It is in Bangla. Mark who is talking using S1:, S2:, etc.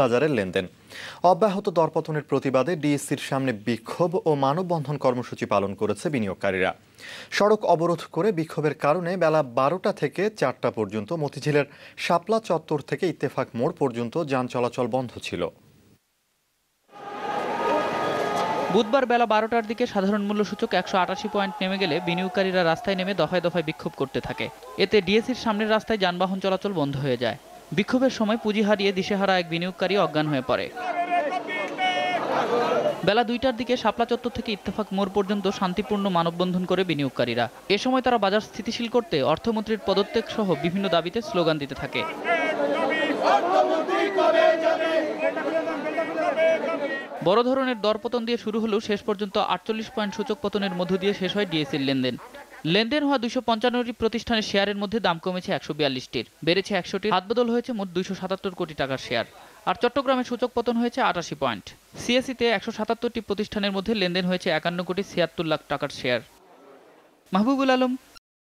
S1: বাজারের লেনদেন। অব্যাহত দরপতনের প্রতিবাদে ডিএসসির সামনে বিক্ষোভ ও মানববন্ধন কর্মসূচি পালন করেছে বিনিয়োগকারীরা। সড়ক অবরোধ করে বিক্ষোভের কারণে বেলা 12টা থেকে 4টা পর্যন্ত মতিঝিলের শাপলা চত্বর থেকে ইত্তেফাক মোড় পর্যন্ত যান চলাচল বন্ধ ছিল।
S2: বুধবার বেলা 12টার দিকে সাধারণ মূল্য সূচক 188 পয়েন্ট নেমে গেলে বিনিয়োগকারীরা রাস্তায় নেমে দফায় দফায় বিক্ষোভ করতে থাকে। এতে ডিএসসির সামনের রাস্তায় যানবাহন চলাচল বন্ধ হয়ে যায়। বিক্ষোভের সময় পুঁজি হারিয়ে দিশেহারা এক বিনিয়োগকারী অজ্ঞান হয়ে পড়ে। বেলা 2টার দিকে শাপলা চত্বর থেকে ইত্তেফাক মোড় পর্যন্ত শান্তিপূর্ণ মানববন্ধন করে বিনিয়োগকারীরা। এ সময় তারা বাজার স্থিতিশীল করতে অর্থমন্ত্রীর পদত্যাগ সহ বিভিন্ন দাবিতে স্লোগান দিতে থাকে। বড় ধরনের দরপতন দিয়ে শুরু হলেও শেষ পর্যন্ত 48 পয়েন্ট সূচক পতনের মধ্য দিয়ে শেষ হয় ডিএসসির লেনদেন। লেনদেন হওয়া 255টি প্রতিষ্ঠানের শেয়ারের মধ্যে দাম কমেছে 142টির, বেড়েছে 100টির, হাতবদল হয়েছে মোট 277 কোটি টাকার শেয়ার। আর চট্টগ্রামের সূচক পতন হয়েছে 88 পয়েন্ট। সিএসইতে 177টি প্রতিষ্ঠানের মধ্যে লেনদেন হয়েছে 51 কোটি 76 লাখ টাকার শেয়ার। মাহবুবুল আলম,